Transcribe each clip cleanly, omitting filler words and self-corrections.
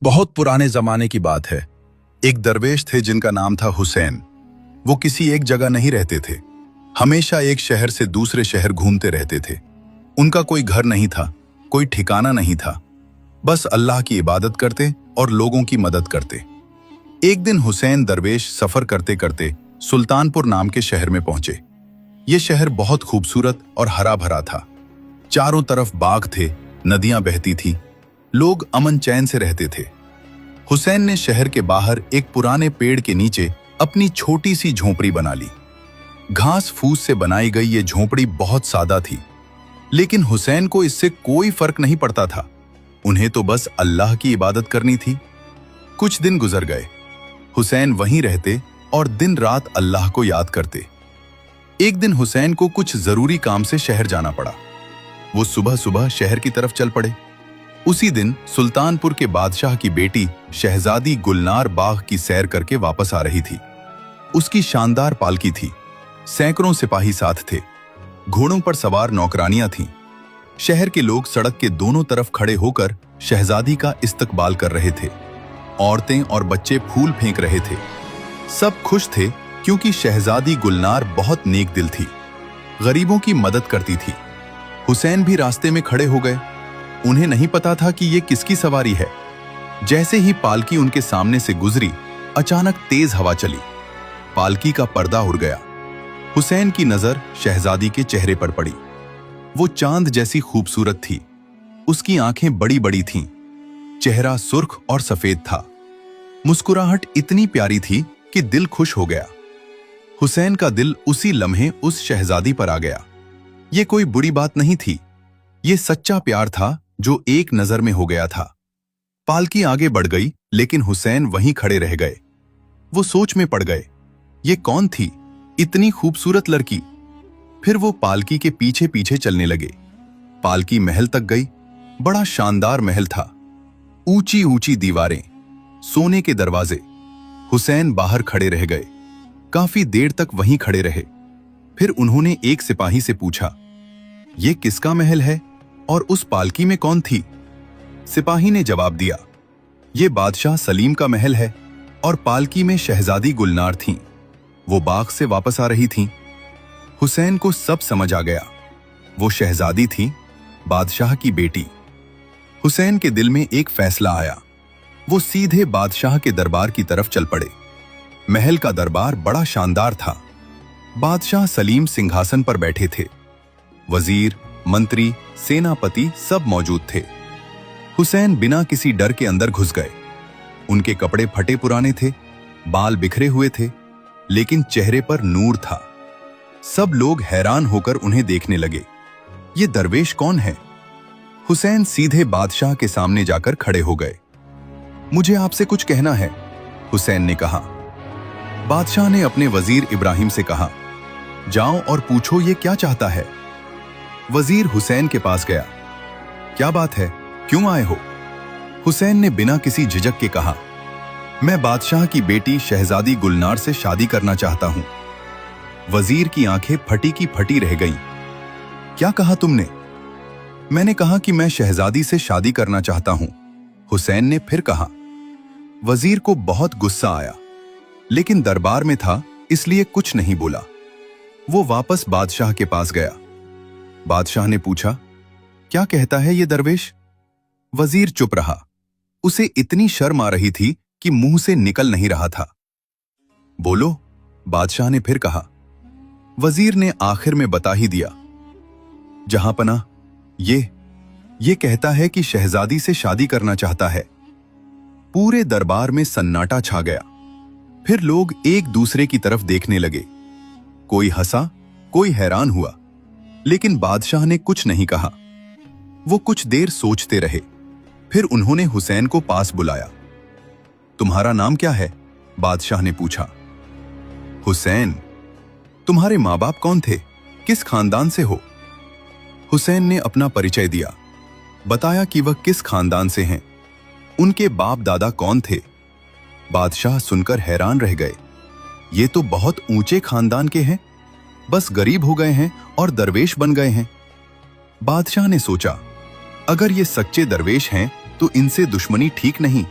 बहुत पुराने जमाने की बात है। एक दरवेश थे जिनका नाम था हुसैन। वो किसी एक जगह नहीं रहते थे, हमेशा एक शहर से दूसरे शहर घूमते रहते थे। उनका कोई घर नहीं था, कोई ठिकाना नहीं था, बस अल्लाह की इबादत करते और लोगों की मदद करते। एक दिन हुसैन दरवेश सफर करते करते सुल्तानपुर नाम के शहर में पहुंचे। ये शहर बहुत खूबसूरत और हरा भरा था। चारों तरफ बाग थे, नदियां बहती थीं, लोग अमन चैन से रहते थे। हुसैन ने शहर के बाहर एक पुराने पेड़ के नीचे अपनी छोटी सी झोपड़ी बना ली। घास फूस से बनाई गई ये झोपड़ी बहुत सादा थी, लेकिन हुसैन को इससे कोई फर्क नहीं पड़ता था। उन्हें तो बस अल्लाह की इबादत करनी थी। कुछ दिन गुजर गए। हुसैन वहीं रहते और दिन रात अल्लाह को याद करते। एक दिन हुसैन को कुछ जरूरी काम से शहर जाना पड़ा। वो सुबह सुबह शहर की तरफ चल पड़े। उसी दिन सुल्तानपुर के बादशाह की बेटी शहजादी गुलनार बाग की सैर करके वापस आ रही थी। उसकी शानदार पालकी थी, सैकड़ों सिपाही साथ थे, घोड़ों पर सवार नौकरानियां थीं। शहर के लोग सड़क के दोनों तरफ खड़े होकर शहजादी का इस्तकबाल कर रहे थे। औरतें और बच्चे फूल फेंक रहे थे। सब खुश थे क्योंकि शहजादी गुलनार बहुत नेक दिल थी, गरीबों की मदद करती थी। हुसैन भी रास्ते में खड़े हो गए। उन्हें नहीं पता था कि ये किसकी सवारी है। जैसे ही पालकी उनके सामने से गुजरी, अचानक तेज हवा चली। पालकी का पर्दा उड़ गया। हुसैन की नजर शहजादी के चेहरे पर पड़ी। वो चांद जैसी खूबसूरत थी। उसकी आंखें बड़ी बड़ी थीं, चेहरा सुर्ख और सफेद था। मुस्कुराहट इतनी प्यारी थी कि दिल खुश हो गया। हुसैन का दिल उसी लम्हे उस शहजादी पर आ गया। ये कोई बुरी बात नहीं थी, ये सच्चा प्यार था जो एक नजर में हो गया था। पालकी आगे बढ़ गई, लेकिन हुसैन वहीं खड़े रह गए। वो सोच में पड़ गए, ये कौन थी, इतनी खूबसूरत लड़की। फिर वो पालकी के पीछे पीछे चलने लगे। पालकी महल तक गई। बड़ा शानदार महल था, ऊंची ऊंची दीवारें, सोने के दरवाजे। हुसैन बाहर खड़े रह गए। काफी देर तक वहीं खड़े रहे। फिर उन्होंने एक सिपाही से पूछा, ये किसका महल है और उस पालकी में कौन थी? सिपाही ने जवाब दिया, ये बादशाह सलीम का महल है और पालकी में शहजादी गुलनार थीं। वो बाग से वापस आ रही थीं। हुसैन को सब समझ आ गया। वो शहजादी थी, बादशाह की बेटी। हुसैन के दिल में एक फैसला आया। वो सीधे बादशाह के दरबार की तरफ चल पड़े। महल का दरबार बड़ा शानदार था। बादशाह सलीम सिंहासन पर बैठे थे। वजीर, मंत्री, सेनापति सब मौजूद थे। हुसैन बिना किसी डर के अंदर घुस गए। उनके कपड़े फटे पुराने थे, बाल बिखरे हुए थे, लेकिन चेहरे पर नूर था। सब लोग हैरान होकर उन्हें देखने लगे। ये दरवेश कौन है? हुसैन सीधे बादशाह के सामने जाकर खड़े हो गए। मुझे आपसे कुछ कहना है, हुसैन ने कहा। बादशाह ने अपने वजीर इब्राहिम से कहा, जाओ और पूछो ये क्या चाहता है। वजीर हुसैन के पास गया। क्या बात है, क्यों आए हो? हुसैन ने बिना किसी झिझक के कहा, मैं बादशाह की बेटी शहजादी गुलनार से शादी करना चाहता हूं। वजीर की आंखें फटी की फटी रह गईं। क्या कहा तुमने? मैंने कहा कि मैं शहजादी से शादी करना चाहता हूं, हुसैन ने फिर कहा। वजीर को बहुत गुस्सा आया, लेकिन दरबार में था इसलिए कुछ नहीं बोला। वो वापस बादशाह के पास गया। बादशाह ने पूछा, क्या कहता है ये दरवेश? वजीर चुप रहा। उसे इतनी शर्म आ रही थी कि मुंह से निकल नहीं रहा था। बोलो, बादशाह ने फिर कहा। वजीर ने आखिर में बता ही दिया। जहांपना, ये कहता है कि शहजादी से शादी करना चाहता है। पूरे दरबार में सन्नाटा छा गया। फिर लोग एक दूसरे की तरफ देखने लगे। कोई हंसा, कोई हैरान हुआ, लेकिन बादशाह ने कुछ नहीं कहा। वो कुछ देर सोचते रहे। फिर उन्होंने हुसैन को पास बुलाया। तुम्हारा नाम क्या है? बादशाह ने पूछा। हुसैन। तुम्हारे माँ बाप कौन थे? किस खानदान से हो? हुसैन ने अपना परिचय दिया, बताया कि वह किस खानदान से हैं, उनके बाप दादा कौन थे। बादशाह सुनकर हैरान रह गए। ये तो बहुत ऊंचे खानदान के हैं, बस गरीब हो गए हैं और दरवेश बन गए हैं। बादशाह ने सोचा, अगर ये सच्चे दरवेश हैं तो इनसे दुश्मनी ठीक नहीं,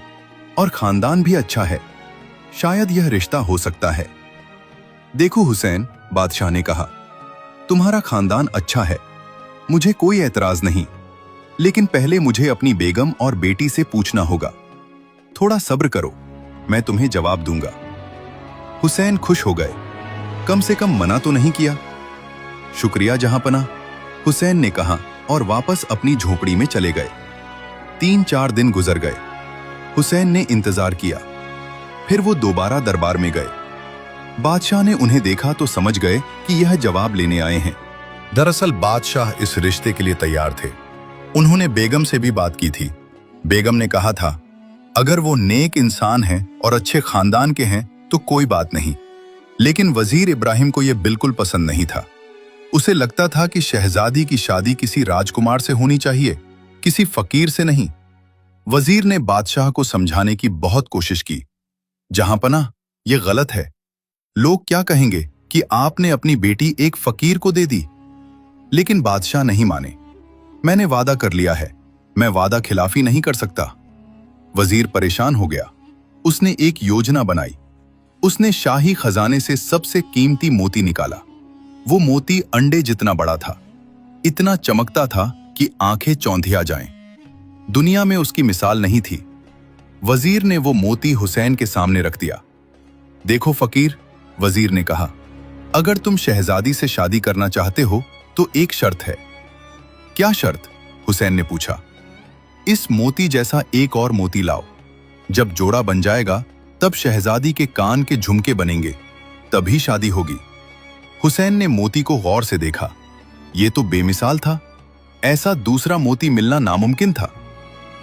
और खानदान भी अच्छा है। शायद यह रिश्ता हो सकता है। देखो हुसैन, बादशाह ने कहा, तुम्हारा खानदान अच्छा है, मुझे कोई एतराज नहीं, लेकिन पहले मुझे अपनी बेगम और बेटी से पूछना होगा। थोड़ा सब्र करो, मैं तुम्हें जवाब दूंगा। हुसैन खुश हो गए, कम से कम मना तो नहीं किया। शुक्रिया जहांपना, हुसैन ने कहा और वापस अपनी झोपड़ी में चले गए। 3-4 दिन गुजर गए। हुसैन ने इंतजार किया। फिर वो दोबारा दरबार में गए। बादशाह ने उन्हें देखा तो समझ गए कि यह जवाब लेने आए हैं। दरअसल बादशाह इस रिश्ते के लिए तैयार थे। उन्होंने बेगम से भी बात की थी। बेगम ने कहा था, अगर वो नेक इंसान हैं और अच्छे खानदान के हैं तो कोई बात नहीं। लेकिन वजीर इब्राहिम को यह बिल्कुल पसंद नहीं था। उसे लगता था कि शहजादी की शादी किसी राजकुमार से होनी चाहिए, किसी फकीर से नहीं। वजीर ने बादशाह को समझाने की बहुत कोशिश की। जहांपना, यह गलत है। लोग क्या कहेंगे कि आपने अपनी बेटी एक फकीर को दे दी। लेकिन बादशाह नहीं माने। मैंने वादा कर लिया है, मैं वादा खिलाफी नहीं कर सकता। वजीर परेशान हो गया। उसने एक योजना बनाई। उसने शाही खजाने से सबसे कीमती मोती निकाला। वो मोती अंडे जितना बड़ा था, इतना चमकता था कि आंखें चौंधिया जाएं। दुनिया में उसकी मिसाल नहीं थी। वजीर ने वो मोती हुसैन के सामने रख दिया। देखो फकीर, वजीर ने कहा, अगर तुम शहजादी से शादी करना चाहते हो तो एक शर्त है। क्या शर्त? हुसैन ने पूछा। इस मोती जैसा एक और मोती लाओ। जब जोड़ा बन जाएगा तब शहजादी के कान के झुमके बनेंगे, तभी शादी होगी। हुसैन ने मोती को गौर से देखा। ये तो बेमिसाल था। ऐसा दूसरा मोती मिलना नामुमकिन था।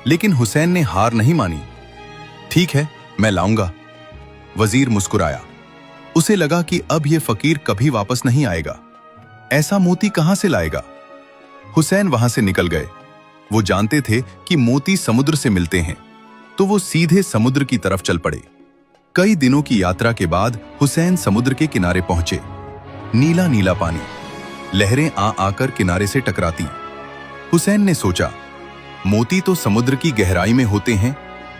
लेकिन हुसैन ने हार नहीं मानी। ठीक है, मैं लाऊंगा। वजीर मुस्कुराया। उसे लगा कि अब यह फकीर कभी वापस नहीं आएगा। ऐसा मोती कहां से लाएगा? हुसैन वहां से निकल गए। वो जानते थे कि मोती समुद्र से मिलते हैं, तो वो सीधे समुद्र की तरफ चल पड़े। कई दिनों की यात्रा के बाद हुसैन समुद्र के किनारे पहुंचे। नीला नीला पानी, लहरें आकर किनारे से टकराती। हुसैन ने सोचा, मोती तो समुद्र की गहराई में होते हैं,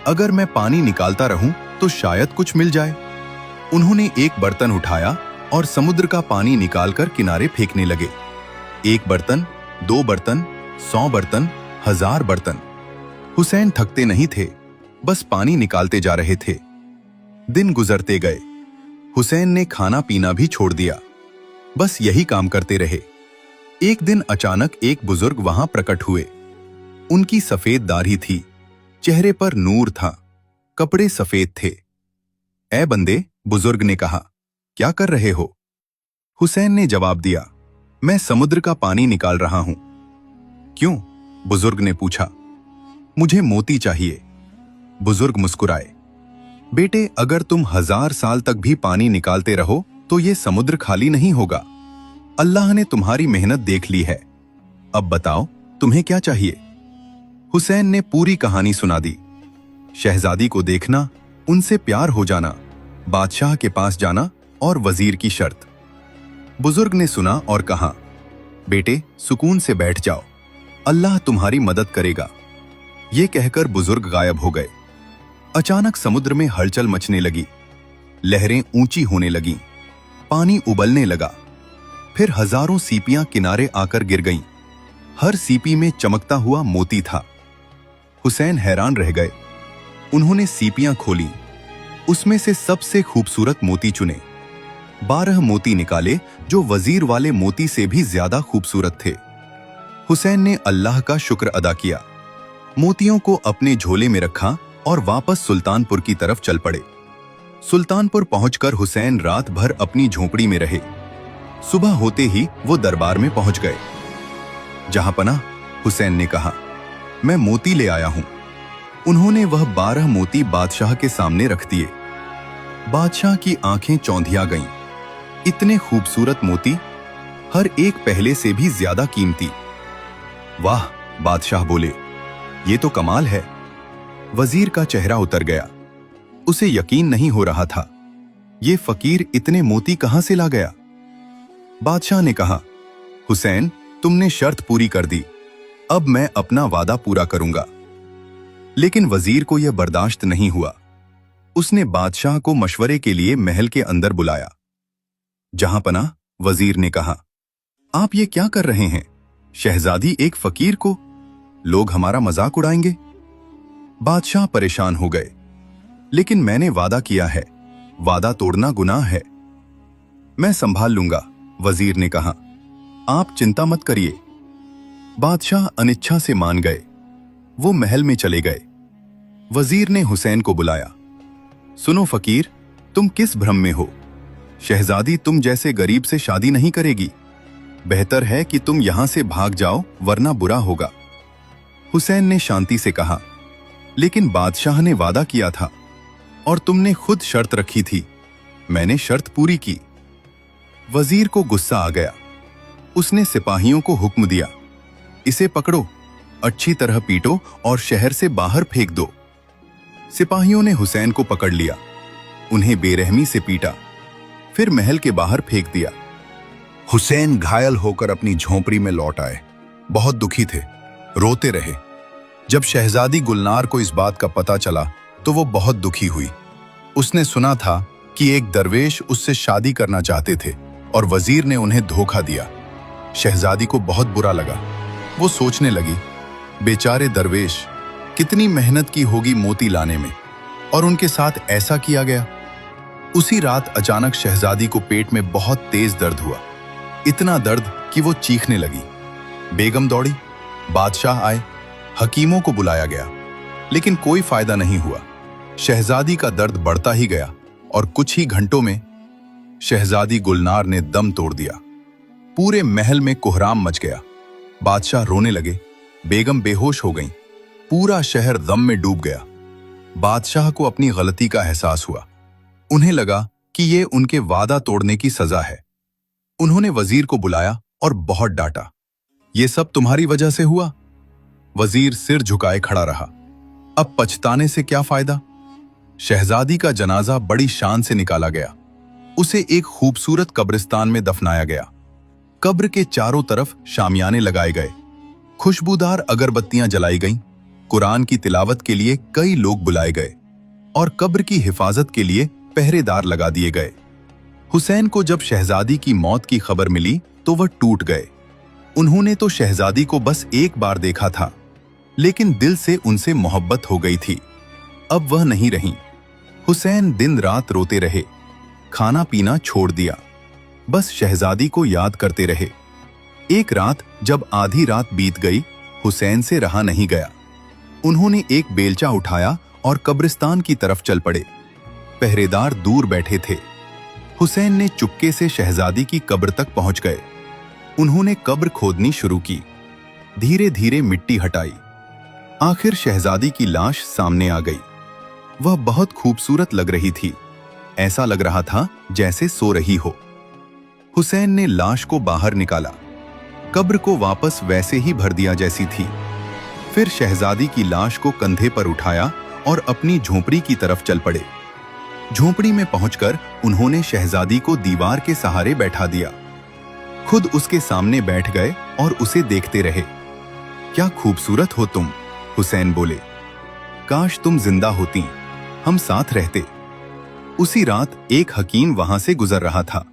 अगर मैं पानी निकालता रहूं तो शायद कुछ मिल जाए। उन्होंने एक बर्तन उठाया और समुद्र का पानी निकालकर किनारे फेंकने लगे। 1 बर्तन, 2 बर्तन, 100 बर्तन, 1000 बर्तन। हुसैन थकते नहीं थे, बस पानी निकालते जा रहे थे। दिन गुजरते गए। हुसैन ने खाना पीना भी छोड़ दिया, बस यही काम करते रहे। एक दिन अचानक एक बुजुर्ग वहां प्रकट हुए। उनकी सफेद दाढ़ी थी, चेहरे पर नूर था, कपड़े सफेद थे। ए बंदे, बुजुर्ग ने कहा, क्या कर रहे हो? हुसैन ने जवाब दिया, मैं समुद्र का पानी निकाल रहा हूं। क्यों? बुजुर्ग ने पूछा। मुझे मोती चाहिए। बुजुर्ग मुस्कुराए। बेटे, अगर तुम 1000 साल तक भी पानी निकालते रहो तो ये समुद्र खाली नहीं होगा। अल्लाह ने तुम्हारी मेहनत देख ली है। अब बताओ, तुम्हें क्या चाहिए? हुसैन ने पूरी कहानी सुना दी। शहजादी को देखना, उनसे प्यार हो जाना, बादशाह के पास जाना और वजीर की शर्त। बुजुर्ग ने सुना और कहा, बेटे सुकून से बैठ जाओ, अल्लाह तुम्हारी मदद करेगा। ये कहकर बुजुर्ग गायब हो गए। अचानक समुद्र में हलचल मचने लगी। लहरें ऊंची होने लगीं, पानी उबलने लगा। फिर हजारों सीपियां किनारे आकर गिर गईं। हर सीपी में चमकता हुआ मोती था। हुसैन हैरान रह गए। उन्होंने सीपियां खोली, उसमें से सबसे खूबसूरत मोती चुने। 12 मोती निकाले जो वजीर वाले मोती से भी ज्यादा खूबसूरत थे। हुसैन ने अल्लाह का शुक्र अदा किया, मोतियों को अपने झोले में रखा और वापस सुल्तानपुर की तरफ चल पड़े। सुल्तानपुर पहुंचकर हुसैन रात भर अपनी झोपड़ी में रहे। सुबह होते ही वो दरबार में पहुंच गए। जहांपना, हुसैन ने कहा, मैं मोती ले आया हूं। उन्होंने वह 12 मोती बादशाह के सामने रख दिए। बादशाह की आंखें चौंधिया गईं। इतने खूबसूरत मोती, हर एक पहले से भी ज्यादा कीमती। वाह, बादशाह बोले, ये तो कमाल है। वजीर का चेहरा उतर गया। उसे यकीन नहीं हो रहा था। ये फकीर इतने मोती कहां से ला गया? बादशाह ने कहा, हुसैन, तुमने शर्त पूरी कर दी, अब मैं अपना वादा पूरा करूंगा। लेकिन वजीर को यह बर्दाश्त नहीं हुआ। उसने बादशाह को मशवरे के लिए महल के अंदर बुलाया। जहां पना, वजीर ने कहा, आप ये क्या कर रहे हैं? शहजादी एक फकीर को, लोग हमारा मजाक उड़ाएंगे। बादशाह परेशान हो गए। लेकिन मैंने वादा किया है, वादा तोड़ना गुनाह है। मैं संभाल लूंगा, वजीर ने कहा। आप चिंता मत करिए। बादशाह अनिच्छा से मान गए। वो महल में चले गए। वजीर ने हुसैन को बुलाया। सुनो फकीर, तुम किस भ्रम में हो? शहजादी तुम जैसे गरीब से शादी नहीं करेगी। बेहतर है कि तुम यहां से भाग जाओ, वरना बुरा होगा। हुसैन ने शांति से कहा, लेकिन बादशाह ने वादा किया था और तुमने खुद शर्त रखी थी। मैंने शर्त पूरी की। वजीर को गुस्सा आ गया। उसने सिपाहियों को हुक्म दिया, इसे पकड़ो, अच्छी तरह पीटो और शहर से बाहर फेंक दो। सिपाहियों ने हुसैन को पकड़ लिया, उन्हें बेरहमी से पीटा, फिर महल के बाहर फेंक दिया। हुसैन घायल होकर अपनी झोंपड़ी में लौट आए। बहुत दुखी थे, रोते रहे। जब शहजादी गुलनार को इस बात का पता चला तो वो बहुत दुखी हुई। उसने सुना था कि एक दरवेश उससे शादी करना चाहते थे और वजीर ने उन्हें धोखा दिया। शहजादी को बहुत बुरा लगा। वो सोचने लगी, बेचारे दरवेश, कितनी मेहनत की होगी मोती लाने में, और उनके साथ ऐसा किया गया। उसी रात अचानक शहजादी को पेट में बहुत तेज दर्द हुआ, इतना दर्द कि वो चीखने लगी। बेगम दौड़ी, बादशाह आए, हकीमों को बुलाया गया, लेकिन कोई फायदा नहीं हुआ। शहजादी का दर्द बढ़ता ही गया और कुछ ही घंटों में शहजादी गुलनार ने दम तोड़ दिया। पूरे महल में कोहराम मच गया। बादशाह रोने लगे, बेगम बेहोश हो गईं, पूरा शहर दम में डूब गया। बादशाह को अपनी गलती का एहसास हुआ। उन्हें लगा कि ये उनके वादा तोड़ने की सजा है। उन्होंने वजीर को बुलाया और बहुत डांटा। ये सब तुम्हारी वजह से हुआ। वजीर सिर झुकाए खड़ा रहा। अब पछताने से क्या फायदा? शहजादी का जनाजा बड़ी शान से निकाला गया। उसे एक खूबसूरत कब्रिस्तान में दफनाया गया। कब्र के चारों तरफ शामियाने लगाए गए, खुशबूदार अगरबत्तियां जलाई गईं, कुरान की तिलावत के लिए कई लोग बुलाए गए और कब्र की हिफाजत के लिए पहरेदार लगा दिए गए। हुसैन को जब शहजादी की मौत की खबर मिली तो वह टूट गए। उन्होंने तो शहजादी को बस एक बार देखा था, लेकिन दिल से उनसे मोहब्बत हो गई थी। अब वह नहीं रही। हुसैन दिन रात रोते रहे, खाना पीना छोड़ दिया, बस शहजादी को याद करते रहे। एक रात जब आधी रात बीत गई, हुसैन से रहा नहीं गया। उन्होंने एक बेलचा उठाया और कब्रिस्तान की तरफ चल पड़े। पहरेदार दूर बैठे थे। हुसैन ने चुपके से शहजादी की कब्र तक पहुंच गए। उन्होंने कब्र खोदनी शुरू की, धीरे धीरे मिट्टी हटाई। आखिर शहजादी की लाश सामने आ गई। वह बहुत खूबसूरत लग रही थी। ऐसा लग रहा था जैसे सो रही हो। हुसैन ने लाश को बाहर निकाला, कब्र को वापस वैसे ही भर दिया जैसी थी। फिर शहजादी की लाश को कंधे पर उठाया और अपनी झोंपड़ी की तरफ चल पड़े। झोंपड़ी में पहुंचकर उन्होंने शहजादी को दीवार के सहारे बैठा दिया। खुद उसके सामने बैठ गए और उसे देखते रहे। क्या खूबसूरत हो तुम, हुसैन बोले। काश तुम जिंदा होती, हम साथ रहते। उसी रात एक हकीम वहां से गुजर रहा था।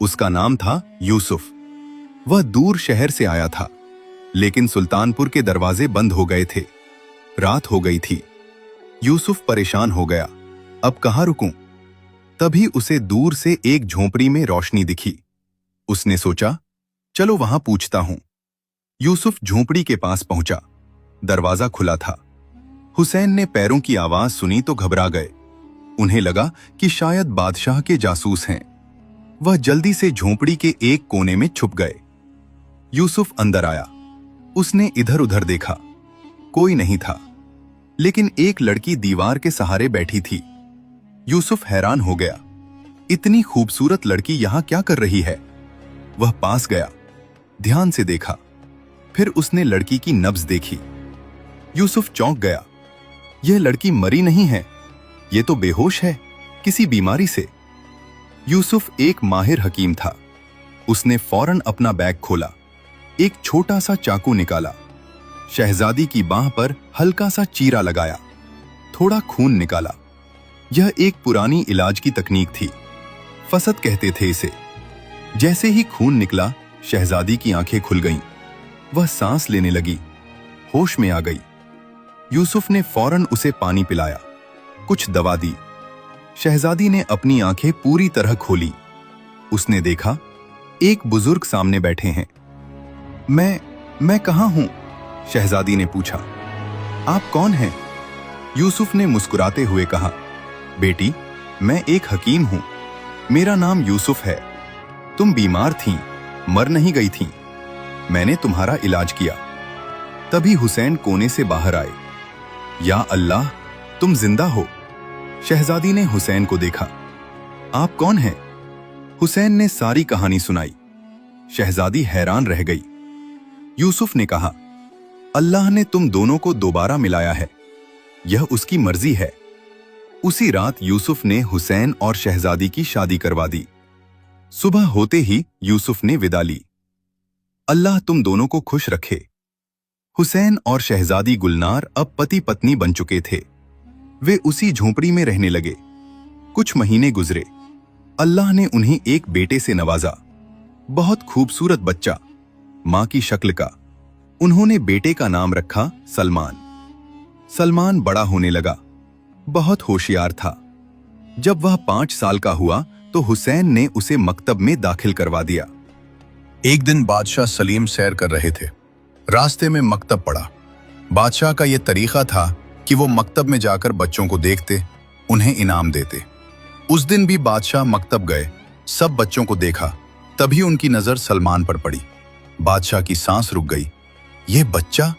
उसका नाम था यूसुफ। वह दूर शहर से आया था, लेकिन सुल्तानपुर के दरवाजे बंद हो गए थे। रात हो गई थी। यूसुफ परेशान हो गया, अब कहां रुकूं? तभी उसे दूर से एक झोंपड़ी में रोशनी दिखी। उसने सोचा, चलो वहां पूछता हूं। यूसुफ झोंपड़ी के पास पहुंचा। दरवाजा खुला था। हुसैन ने पैरों की आवाज सुनी तो घबरा गए। उन्हें लगा कि शायद बादशाह के जासूस हैं। वह जल्दी से झोंपड़ी के एक कोने में छुप गए। यूसुफ अंदर आया। उसने इधर उधर देखा, कोई नहीं था, लेकिन एक लड़की दीवार के सहारे बैठी थी। यूसुफ हैरान हो गया, इतनी खूबसूरत लड़की यहां क्या कर रही है? वह पास गया, ध्यान से देखा, फिर उसने लड़की की नब्ज देखी। यूसुफ चौंक गया, यह लड़की मरी नहीं है, ये तो बेहोश है, किसी बीमारी से। यूसुफ एक माहिर हकीम था। उसने फौरन अपना बैग खोला, एक छोटा सा चाकू निकाला, शहजादी की बाह पर हल्का सा चीरा लगाया, थोड़ा खून निकाला, यह एक पुरानी इलाज की तकनीक थी। फसद कहते थे इसे। जैसे ही खून निकला, शहजादी की आंखें खुल गईं। वह सांस लेने लगी, होश में आ गई। यूसुफ ने फौरन उसे पानी पिलाया, कुछ दवा दी। शहजादी ने अपनी आंखें पूरी तरह खोली। उसने देखा, एक बुजुर्ग सामने बैठे हैं। मैं कहाँ हूं? शहजादी ने पूछा। आप कौन हैं? यूसुफ ने मुस्कुराते हुए कहा, बेटी, मैं एक हकीम हूं। मेरा नाम यूसुफ है। तुम बीमार थीं, मर नहीं गई थीं। मैंने तुम्हारा इलाज किया। तभी हुसैन कोने से बाहर आए। या अल्लाह, तुम जिंदा हो। शहजादी ने हुसैन को देखा। आप कौन हैं? हुसैन ने सारी कहानी सुनाई। शहजादी हैरान रह गई। यूसुफ ने कहा, अल्लाह ने तुम दोनों को दोबारा मिलाया है। यह उसकी मर्जी है। उसी रात यूसुफ ने हुसैन और शहजादी की शादी करवा दी। सुबह होते ही यूसुफ ने विदा ली। अल्लाह तुम दोनों को खुश रखे। हुसैन और शहजादी गुलनार अब पति पत्नी बन चुके थे। वे उसी झोपड़ी में रहने लगे। कुछ महीने गुजरे। अल्लाह ने उन्हें एक बेटे से नवाजा। बहुत खूबसूरत बच्चा, मां की शक्ल का। उन्होंने बेटे का नाम रखा सलमान। सलमान बड़ा होने लगा, बहुत होशियार था। जब वह 5 साल का हुआ तो हुसैन ने उसे मकतब में दाखिल करवा दिया। एक दिन बादशाह सलीम सैर कर रहे थे। रास्ते में मकतब पड़ा। बादशाह का यह तरीका था कि वो मकतब में जाकर बच्चों को देखते, उन्हें इनाम देते। उस दिन भी बादशाह मकतब गए, सब बच्चों को देखा। तभी उनकी नजर सलमान पर पड़ी। बादशाह की सांस रुक गई। ये बच्चा,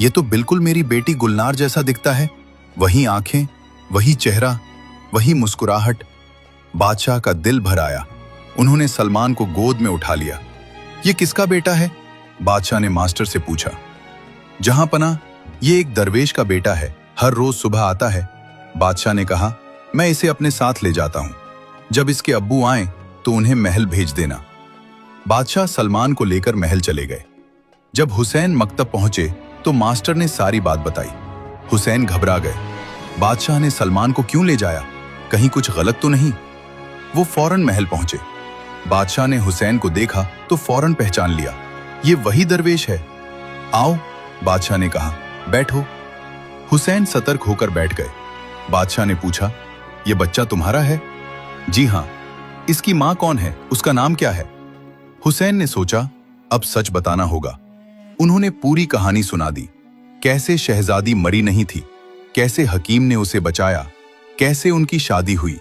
ये तो बिल्कुल मेरी बेटी गुलनार जैसा दिखता है। वही आंखें, वही चेहरा, वही मुस्कुराहट। बादशाह का दिल भर आया। उन्होंने सलमान को गोद में उठा लिया। ये किसका बेटा है? बादशाह ने मास्टर से पूछा। जहां पना, ये एक दरवेश का बेटा है, हर रोज सुबह आता है। बादशाह ने कहा, मैं इसे अपने साथ ले जाता हूं। जब इसके अब्बू आए तो उन्हें महल भेज देना। बादशाह सलमान को लेकर महल चले गए। जब हुसैन मकतब पहुंचे तो मास्टर ने सारी बात बताई। हुसैन घबरा गए। बादशाह ने सलमान को क्यों ले जाया? कहीं कुछ गलत तो नहीं? वो फौरन महल पहुंचे। बादशाह ने हुसैन को देखा तो फौरन पहचान लिया। ये वही दरवेश है। आओ, बादशाह ने कहा, बैठो। हुसैन सतर्क होकर बैठ गए। बादशाह ने पूछा, ये बच्चा तुम्हारा है? जी हां। इसकी मां कौन है? उसका नाम क्या है? हुसैन ने सोचा, अब सच बताना होगा। उन्होंने पूरी कहानी सुना दी। कैसे शहजादी मरी नहीं थी, कैसे हकीम ने उसे बचाया, कैसे उनकी शादी हुई।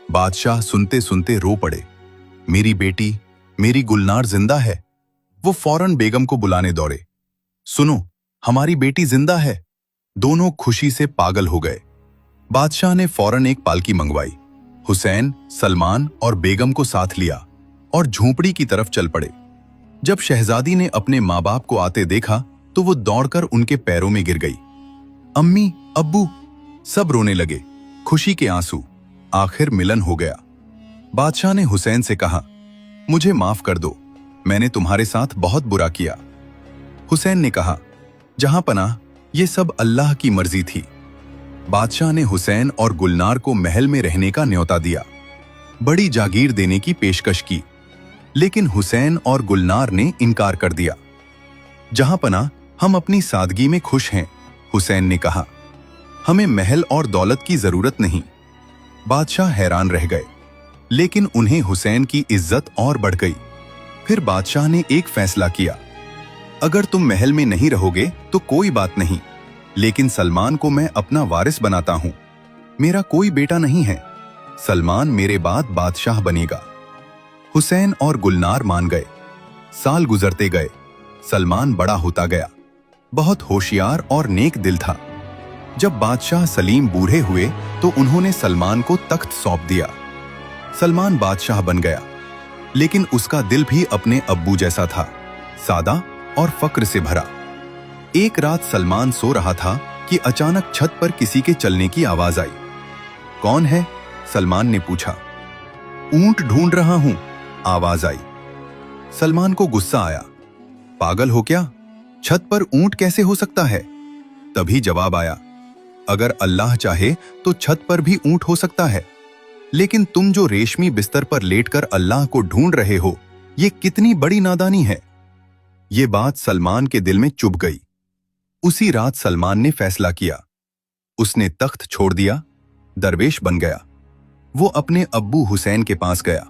बादशाह सुनते सुनते रो पड़े। मेरी बेटी, मेरी गुलनार जिंदा है। वो फौरन बेगम को बुलाने दौड़े। सुनो, हमारी बेटी जिंदा है। दोनों खुशी से पागल हो गए। बादशाह ने फौरन एक पालकी मंगवाई। हुसैन, सलमान और बेगम को साथ लिया और झोपड़ी की तरफ चल पड़े। जब शहजादी ने अपने माँ बाप को आते देखा तो वो दौड़कर उनके पैरों में गिर गई। अम्मी, अब्बू, सब रोने लगे, खुशी के आंसू। आखिर मिलन हो गया। बादशाह ने हुसैन से कहा, मुझे माफ कर दो, मैंने तुम्हारे साथ बहुत बुरा किया। हुसैन ने कहा, जहां पनाह, ये सब अल्लाह की मर्जी थी। बादशाह ने हुसैन और गुलनार को महल में रहने का न्योता दिया। बड़ी जागीर देने की पेशकश की, लेकिन हुसैन और गुलनार ने इनकार कर दिया। जहां पनाह, हम अपनी सादगी में खुश हैं, हुसैन ने कहा। हमें महल और दौलत की जरूरत नहीं। बादशाह हैरान रह गए, लेकिन उन्हें हुसैन की इज्जत और बढ़ गई। फिर बादशाह ने एक फैसला किया, अगर तुम महल में नहीं रहोगे तो कोई बात नहीं, लेकिन सलमान को मैं अपना वारिस बनाता हूं। मेरा कोई बेटा नहीं है। सलमान मेरे बाद बादशाह बनेगा। हुसैन और गुलनार मान गए। साल गुजरते गए। सलमान बड़ा होता गया। बहुत होशियार और नेक दिल था। जब बादशाह सलीम बूढ़े हुए तो उन्होंने सलमान को तख्त सौंप दिया। सलमान बादशाह बन गया, लेकिन उसका दिल भी अपने अब्बू जैसा था, सादा और फक्र से भरा। एक रात सलमान सो रहा था कि अचानक छत पर किसी के चलने की आवाज आई। कौन है? सलमान ने पूछा। ऊंट ढूंढ रहा हूं, आवाज आई। सलमान को गुस्सा आया। पागल हो क्या? छत पर ऊंट कैसे हो सकता है? तभी जवाब आया, अगर अल्लाह चाहे तो छत पर भी ऊंट हो सकता है, लेकिन तुम जो रेशमी बिस्तर पर लेटकर अल्लाह को ढूंढ रहे हो, ये कितनी बड़ी नादानी है। ये बात सलमान के दिल में चुभ गई। उसी रात सलमान ने फैसला किया। उसने तख्त छोड़ दिया, दरवेश बन गया। वो अपने अब्बू हुसैन के पास गया।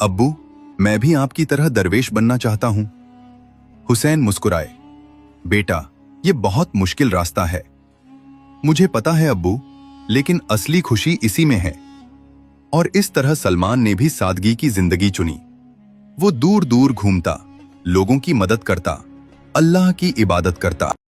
अब्बू, मैं भी आपकी तरह दरवेश बनना चाहता हूं। हुसैन मुस्कुराए। बेटा, ये बहुत मुश्किल रास्ता है। मुझे पता है अब्बू, लेकिन असली खुशी इसी में है। और इस तरह सलमान ने भी सादगी की जिंदगी चुनी। वो दूर दूर घूमता, लोगों की मदद करता, अल्लाह की इबादत करता।